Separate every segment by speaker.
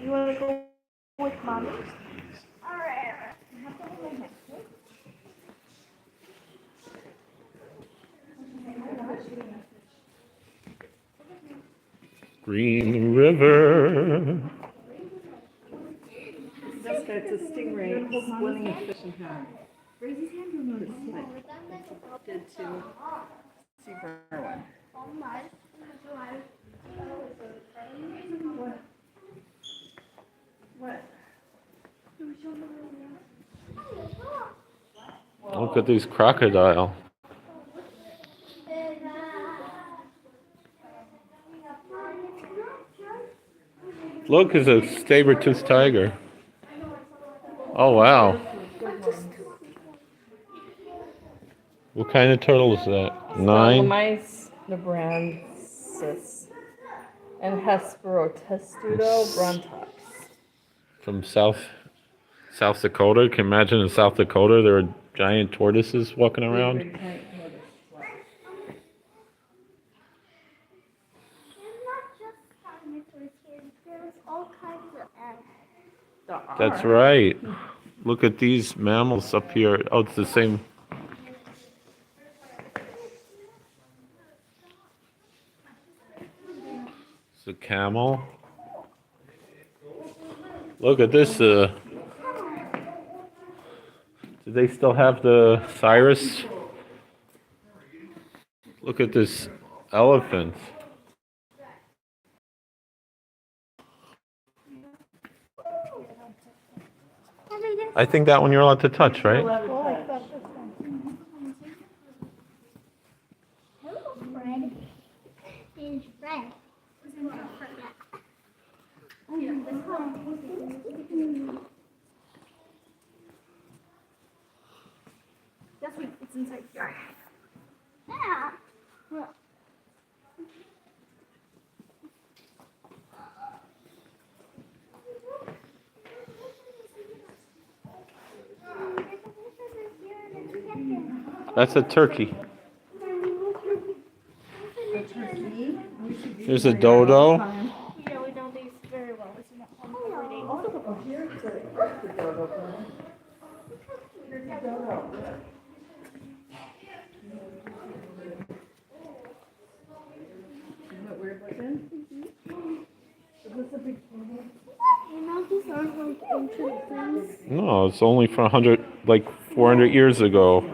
Speaker 1: You want to go with mommy? Alright.
Speaker 2: Green River.
Speaker 3: This guy's a stingray splitting a fish in half. Raise his hand or notice it. Did to see Berwin. What?
Speaker 2: Look at these crocodile. Look, it's a saber-toothed tiger. Oh, wow. What kind of turtle is that? 9?
Speaker 3: Mice nebransis and Hesperotestudo brontops.
Speaker 2: From South Dakota. Can you imagine in South Dakota there are giant tortoises walking around?
Speaker 1: There's not just dinosaurs here. There's all kinds of animals.
Speaker 2: That's right. Look at these mammals up here. Oh, it's the same. It's a camel. Look at this. Do they still have the Cyrus? Look at this elephant. I think that one you're allowed to touch, right?
Speaker 1: That's what it's inside here. Yeah.
Speaker 2: That's a turkey. Here's a dodo.
Speaker 1: Yeah, we know these very well. This is not home every day.
Speaker 3: Here's a dodo. Here's a dodo. Isn't it weird looking? Is this a big camel?
Speaker 1: You know, these aren't like ancient things.
Speaker 2: No, it's only from 400 years ago.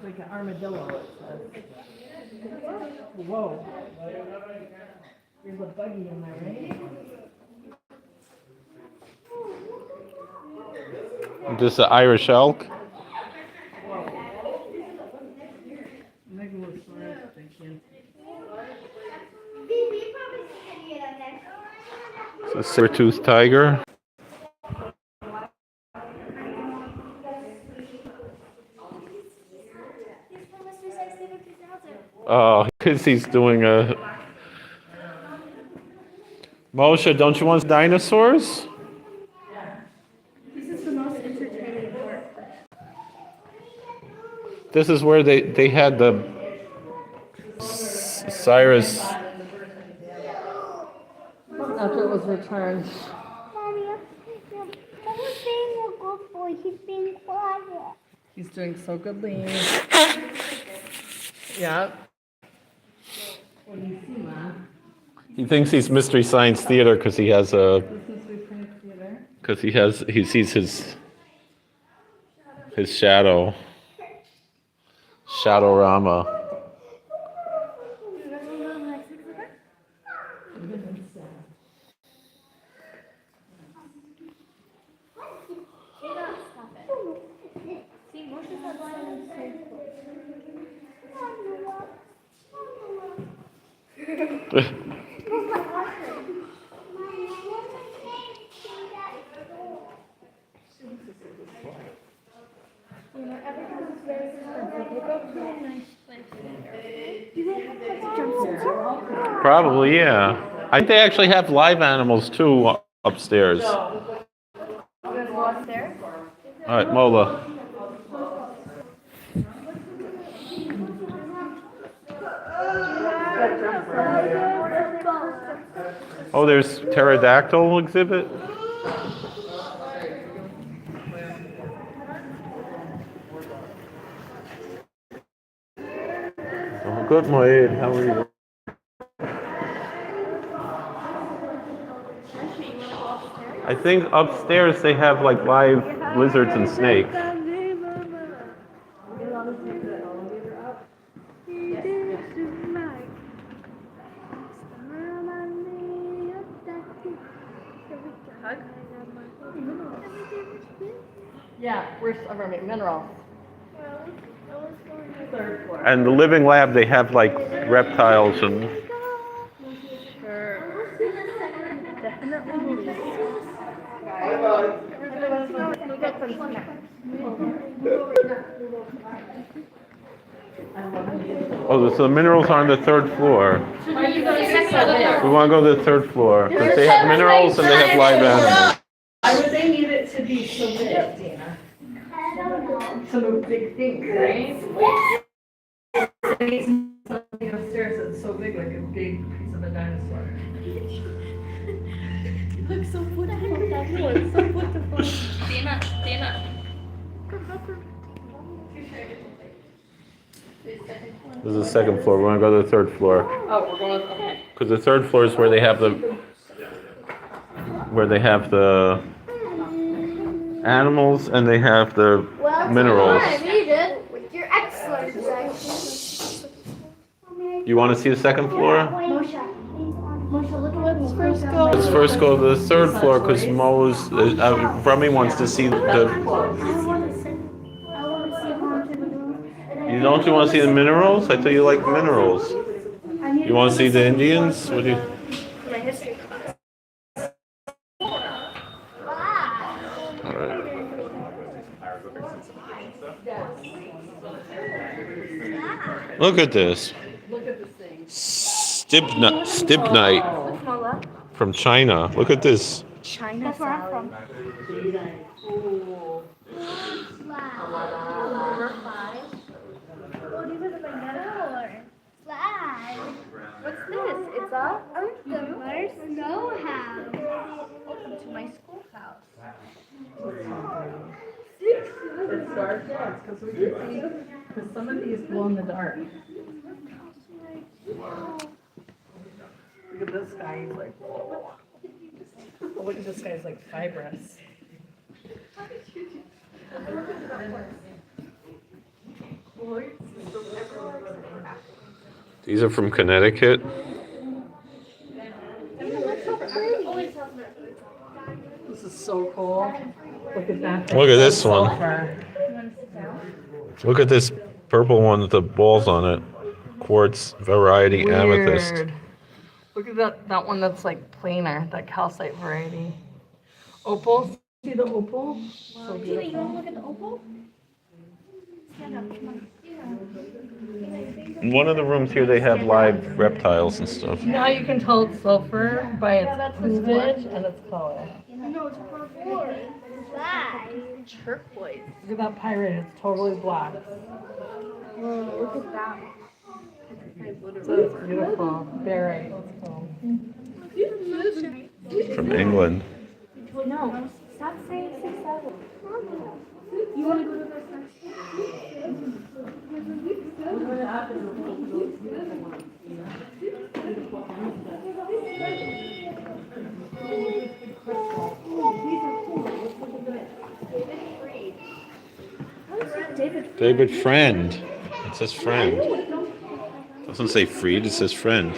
Speaker 3: Like an armadillo, it says. Whoa. There's a buggy in there, right?
Speaker 2: This is an Irish elk.
Speaker 3: Megalosaurus, I can't.
Speaker 2: It's a saber-toothed tiger. Oh, because he's doing a... Moshe, don't you want dinosaurs?
Speaker 1: This is the most entertaining part.
Speaker 2: This is where they had the Cyrus...
Speaker 3: After it was returned.
Speaker 1: Mommy, Papa's being a good boy. He's being quiet.
Speaker 3: He's doing so goodly. Yeah. What do you see, Mom?
Speaker 2: He thinks he's Mystery Science Theater because he has a...
Speaker 3: This is Mystery Science Theater.
Speaker 2: Because he sees his shadow. Shadowrama. Probably, yeah. I think they actually have live animals too upstairs. All right, Mola. Oh, there's pterodactyl exhibit. Oh, good, Moed. How are you? I think upstairs they have like live lizards and snakes.
Speaker 3: Hug? Yeah, where's minerals? Third floor.
Speaker 2: And the living lab, they have like reptiles and.
Speaker 3: Definitely.
Speaker 2: Oh, so the minerals are on the third floor. We want to go to the third floor because they have minerals and they have live animals.
Speaker 3: Why would they need it to be so big, Dana? Some big things, right? Something upstairs that's so big, like a big piece of a dinosaur.
Speaker 1: Look so beautiful. That was so beautiful.
Speaker 4: Dana.
Speaker 2: This is the second floor. We want to go to the third floor
Speaker 3: Oh, we're going, okay.
Speaker 2: because the third floor is where they have the animals and they have the minerals.
Speaker 1: I read it. You're excellent.
Speaker 2: You want to see the second floor?
Speaker 1: Moshe, let's first go.
Speaker 2: Let's first go to the third floor because Brummy wants to see the.
Speaker 1: I want to see haunted room.
Speaker 2: You don't you want to see the minerals? I thought you like minerals. You want to see the Indians? What do you?
Speaker 1: My history class.
Speaker 2: All right. Look at this.
Speaker 3: Look at this thing.
Speaker 2: Stibnite from China. Look at this.
Speaker 1: China. That's where I'm from.
Speaker 3: Cool.
Speaker 1: Number 5. Oh, these are the magnetic slide. What's this? It's a snow house. Welcome to my schoolhouse.
Speaker 3: It's dark, yeah, because we can see, because some of these glow in the dark. Look at this guy, he's like, whoa. Oh, look at this guy, he's like fibrous.
Speaker 2: These are from Connecticut.
Speaker 3: This is so cool. Look at that.
Speaker 2: Look at this one.
Speaker 3: Sulfur.
Speaker 2: Look at this purple one with the balls on it. Quartz variety amethyst.
Speaker 3: Weird. Look at that one that's like planar, that calcite variety. Opal. See the opal? So
Speaker 1: Tina, you want to
Speaker 3: beautiful.
Speaker 1: look at the opal? Stand up, come on.
Speaker 2: In one of the rooms here, they have live reptiles and stuff.
Speaker 3: Now you can tell it's sulfur by its cleavage and its color.
Speaker 1: No, it's purple. Black.
Speaker 3: Turquoise. Look at that pirate, it's totally black.
Speaker 1: Whoa, look at that.
Speaker 3: So it's beautiful. Barite, it's called.
Speaker 2: From England.
Speaker 1: No, stop saying 6-7. You want to go to the first
Speaker 2: David Friend. It says friend. It doesn't say Freed, it says friend.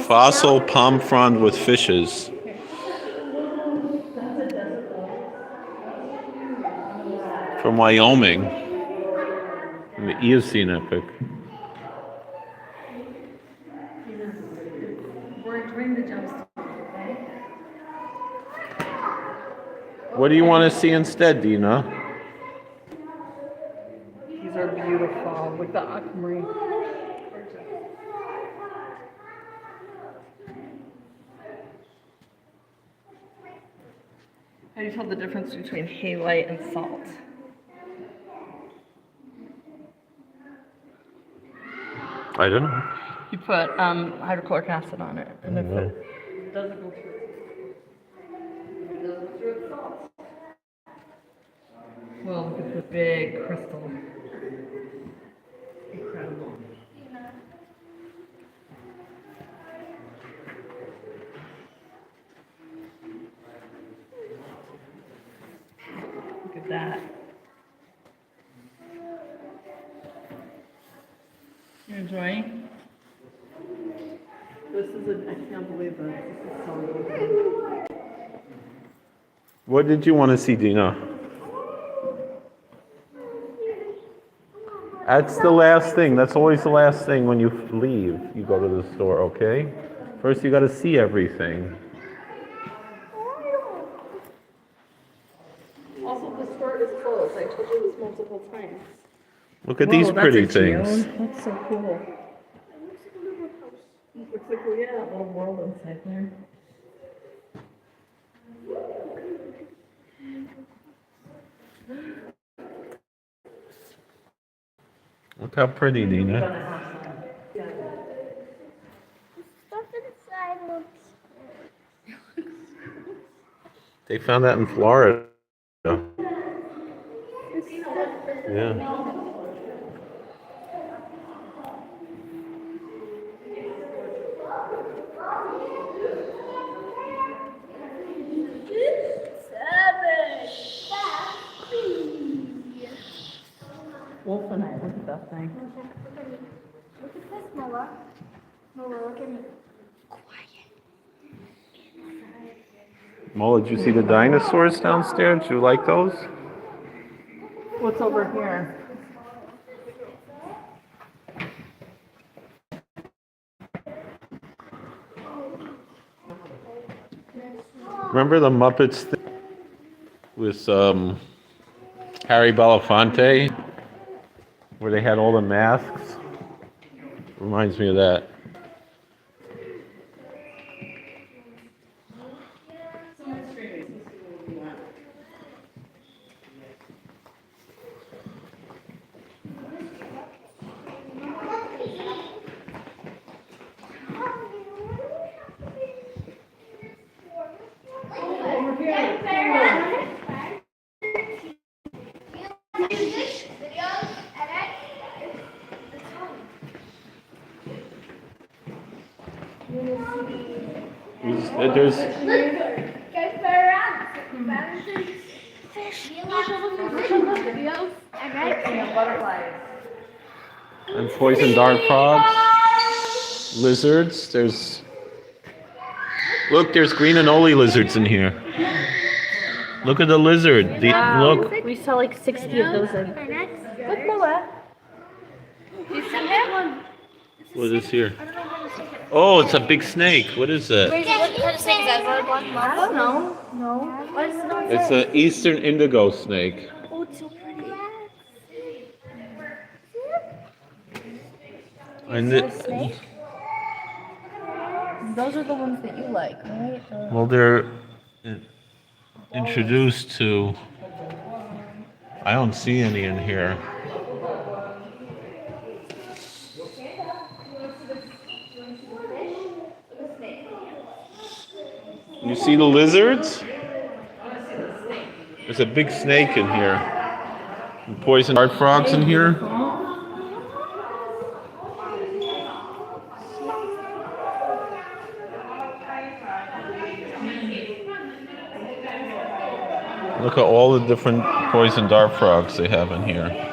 Speaker 2: Fossil palm frond with fishes. from Wyoming in the Eocene epoch.
Speaker 3: We're doing the jumps.
Speaker 2: What do you want to see instead, Dina?
Speaker 3: These are beautiful with the aquamarine. How do you tell the difference between halite and salt?
Speaker 2: I don't know.
Speaker 3: You put hydrochloric acid on it, and if
Speaker 2: No.
Speaker 3: it doesn't go through, it doesn't go through, it's salt. Well, look at the big crystal. Incredible. Look at that. You enjoying? This is I can't believe this. This is so amazing.
Speaker 2: What did you want to see, Dina? That's the last thing. That's always the last thing when you leave. You go to the store, okay? First, you got to see everything.
Speaker 3: Also, the store is closed. I told you this multiple times.
Speaker 2: Look at these pretty things.
Speaker 3: That's so cool. Looks like we have a little world inside there.
Speaker 2: Look how pretty, Dina.
Speaker 1: Stuff inside looks
Speaker 2: They found that in Florida. Yeah.
Speaker 3: Wolf and I, look at that thing.
Speaker 1: Look at this, Noah. Noah, look at me. Quiet.
Speaker 2: Mola, did you see the dinosaurs downstairs? Do you like those?
Speaker 3: What's over here?
Speaker 2: Remember the Muppets thing with Harry Belafonte, where they had all the masks? Reminds me of that. There's
Speaker 1: Guys, better around. Fish. Videos and butterflies.
Speaker 2: and poison dart frogs, lizards. Look, there's green anole lizards in here. Look at the lizard. Look.
Speaker 4: We saw like 60 of those in.
Speaker 1: Look, Noah. You see him?
Speaker 2: What is here? Oh, it's a big snake. What is that?
Speaker 4: What kind of snake is that? Is that a black mamba?
Speaker 1: I don't know. No. What is it?
Speaker 2: It's an eastern indigo snake.
Speaker 1: Oh, it's so pretty.
Speaker 2: And
Speaker 1: Those are the ones that you like, right?
Speaker 2: well, they're introduced to. I don't see any in here. You see the lizards? There's a big snake in here. And poison dart frogs in here. Look at all the different poison dart frogs they have in here.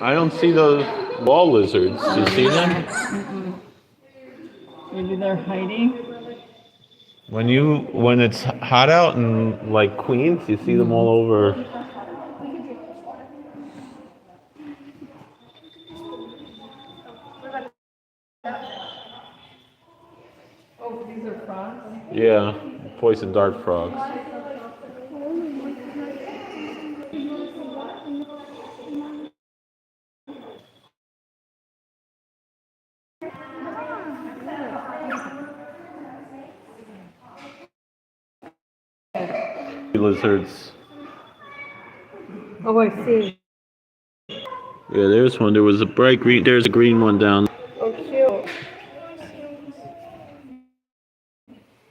Speaker 2: I don't see the wall lizards. Do you see them?
Speaker 3: Maybe they're hiding.
Speaker 2: When it's hot out in like Queens, you see them all over.
Speaker 3: Oh, these are frogs?
Speaker 2: Yeah, poison dart frogs. Lizards.
Speaker 3: Oh, I see.
Speaker 2: Yeah, there's one. There was a bright green. There's a green one down.
Speaker 3: Oh, cute.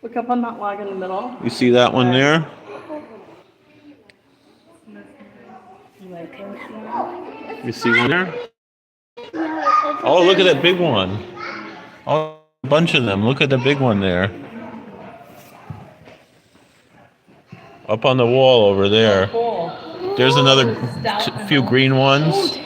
Speaker 3: Look up on that log in the middle.
Speaker 2: You see that one there? You see one there? Oh, look at that big one. Oh, a bunch of them. Look at the big one there. Up on the wall over there. There's another few green ones.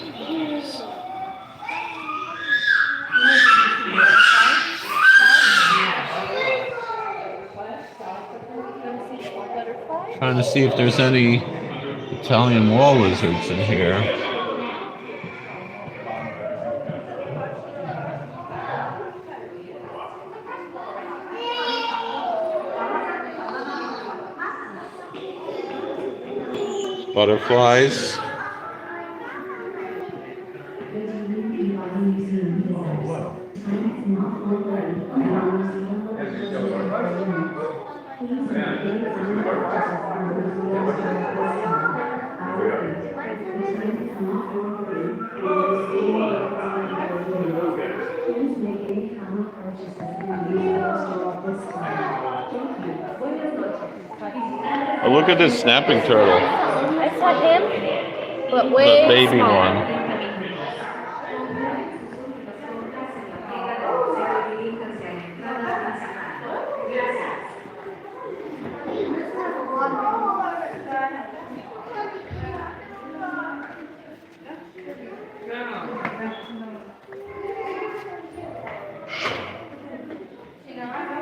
Speaker 2: Trying to see if there's any Italian wall lizards in here. Butterflies. Oh, look at this snapping turtle.
Speaker 4: I saw him, but
Speaker 2: The
Speaker 4: way
Speaker 2: baby
Speaker 4: smaller.
Speaker 2: one.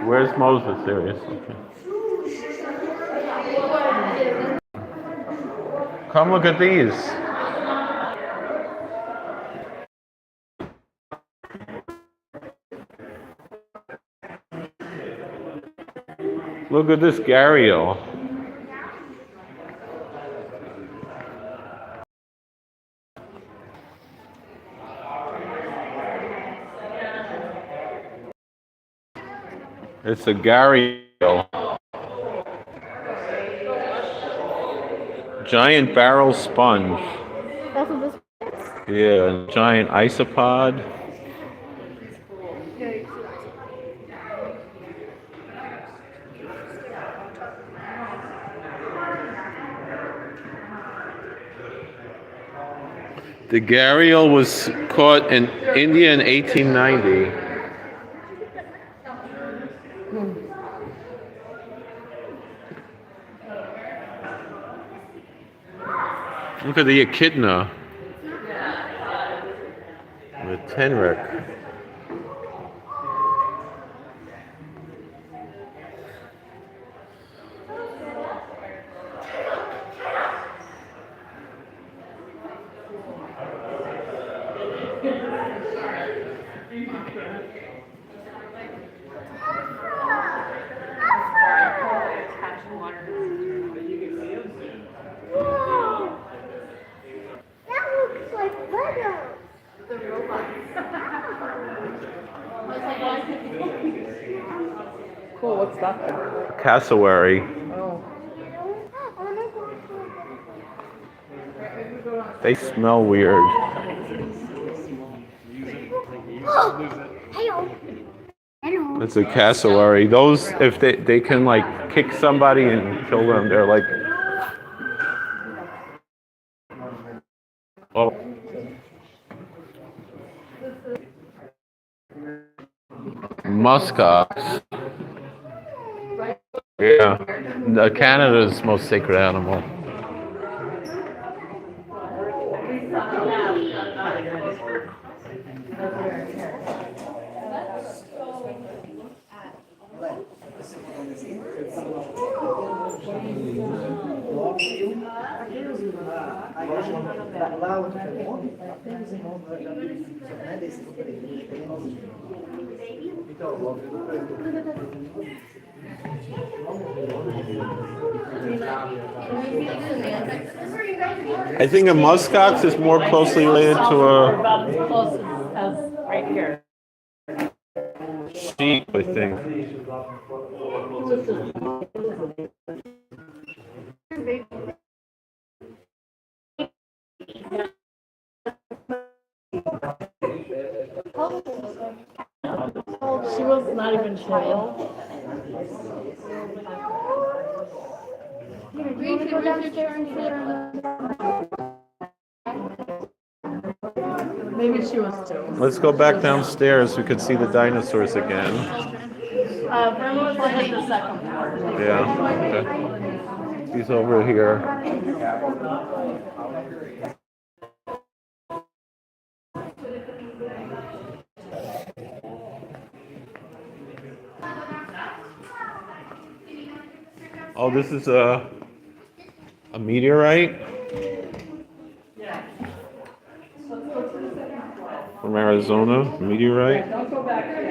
Speaker 2: Where's Moses? There he is. Okay. Come look at these. Look at this gharial. It's a gharial. Giant barrel sponge.
Speaker 4: That's what this.
Speaker 2: Yeah, a giant isopod. The gharial was caught in India in 1890. Look at the echidna. The tenrec.
Speaker 3: Cool, what's that then?
Speaker 2: Cassowary.
Speaker 3: Oh.
Speaker 2: They smell weird. It's a cassowary. Those, if they can like kick somebody and kill them, they're like. Oh. Muskox. Yeah, Canada's most sacred animal. I think a muskox is more closely related to a
Speaker 3: About as close as right here.
Speaker 2: sheep, I think.
Speaker 3: She was not even child. Maybe she was two.
Speaker 2: Let's go back downstairs. We could see the dinosaurs again.
Speaker 3: Grandma was at the second floor.
Speaker 2: Yeah. Okay. He's over here. Oh, this is a meteorite from Arizona. Meteorite.
Speaker 3: Don't go back there.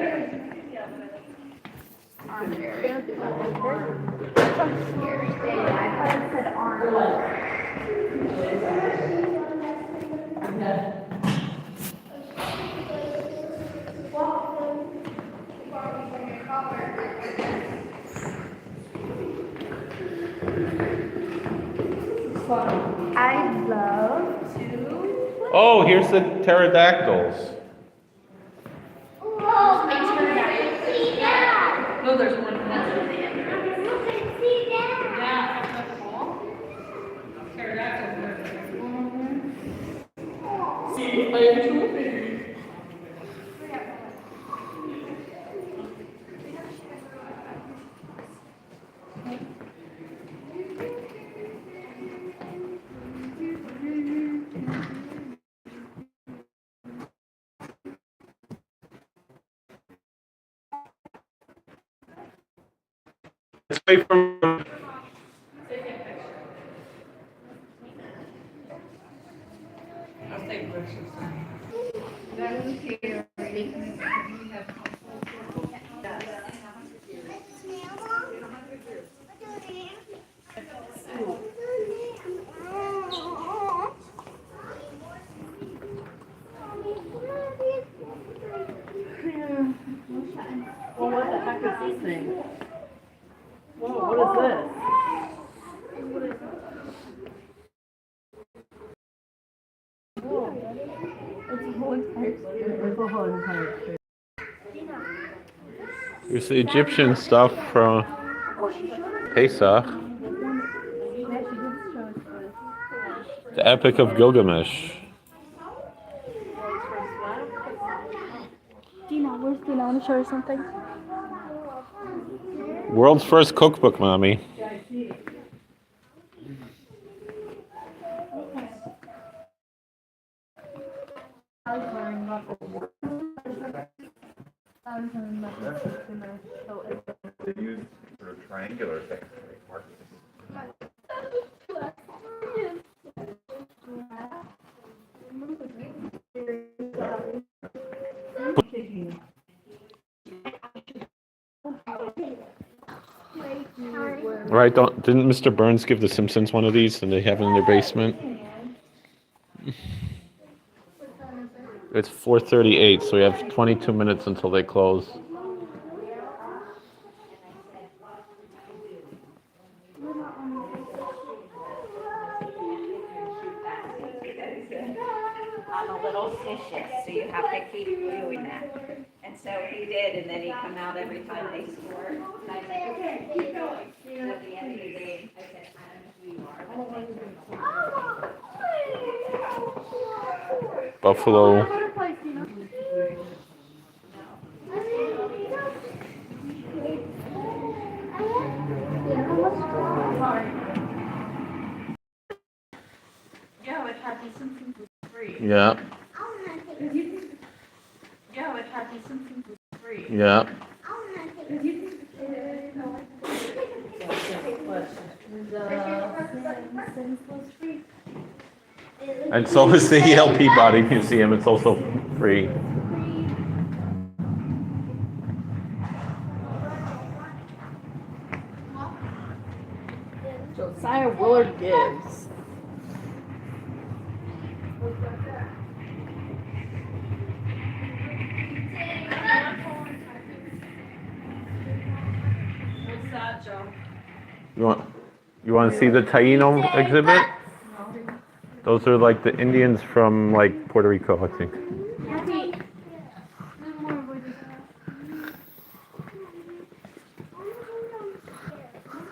Speaker 1: I'd love to.
Speaker 2: Oh, here's the pterodactyls.
Speaker 1: Oh, I can see that.
Speaker 3: No, there's one.
Speaker 1: I can see that.
Speaker 3: Yeah, that's cool. See, I am too.
Speaker 2: Let's wait for.
Speaker 3: Well, what the heck is this thing? Whoa, what is this?
Speaker 2: Here's the Egyptian stuff from Pesach. The Epic of Gilgamesh.
Speaker 4: Dina, where's the dinosaur or something?
Speaker 2: World's first cookbook, mommy.
Speaker 5: They use sort of triangular things to make markers.
Speaker 2: Right? Didn't Mr. Burns give the Simpsons one of these, and they have it in their basement? It's 4:38, so we have 22 minutes until they close.
Speaker 6: On a little stitches, so you have to keep doing that. And so he did, and then he come out every time they scored. And I said, okay, keep going. So at the end of the game, I said, I don't know who you are.
Speaker 2: Buffalo.
Speaker 3: Yeah, it had the Simpsons was free.
Speaker 2: Yeah.
Speaker 3: Yeah, it had the Simpsons was free.
Speaker 2: Yeah. And so is the Yale Peabody Museum. It's also free.
Speaker 3: Josiah Willard Gibbs. What's that, Joe?
Speaker 2: You want to see the Taino exhibit? Those are like the Indians from like Puerto Rico, I think.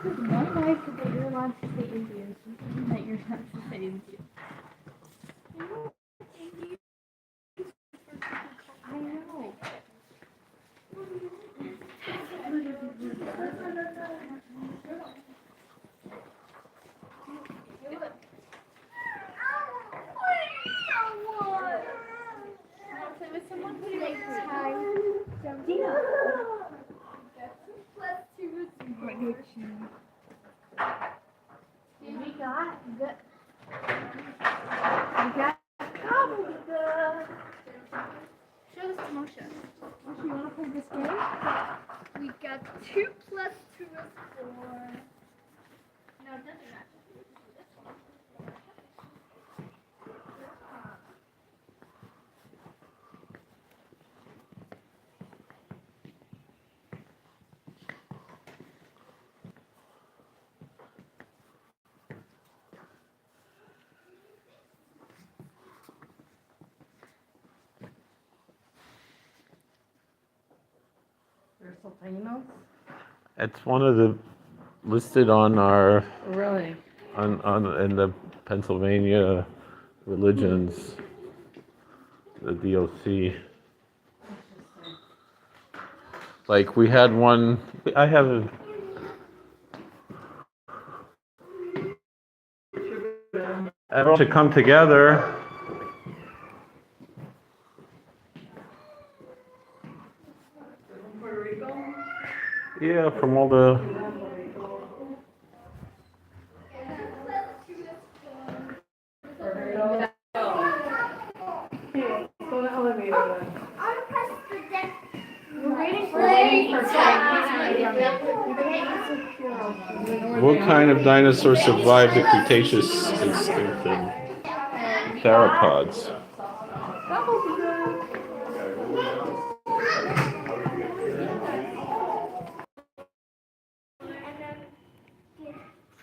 Speaker 1: One life that you're allowed to say Indians, that you're not to say Indians. I know. With someone who makes time jumping up. Plus two is we got gobbledygook. Show this to Moshe. Moshe, you want to play this game? We got 2 plus 2 is 4. No, it doesn't match. This one.
Speaker 3: There's some Tainos?
Speaker 2: It's one of the listed on our
Speaker 3: Really?
Speaker 2: on in the Pennsylvania religions, the DOC. Like we had one. I have a. Everyone should come together.
Speaker 3: Puerto Rico?
Speaker 2: Yeah, from all the.
Speaker 3: Go to the elevator then.
Speaker 1: We're waiting for
Speaker 2: What kind of dinosaur survived the Cretaceous extinction? Theropods.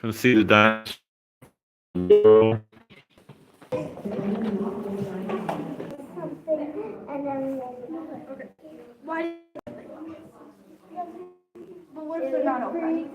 Speaker 2: Can see the dinosaurs.
Speaker 1: Why? But what if they're not open?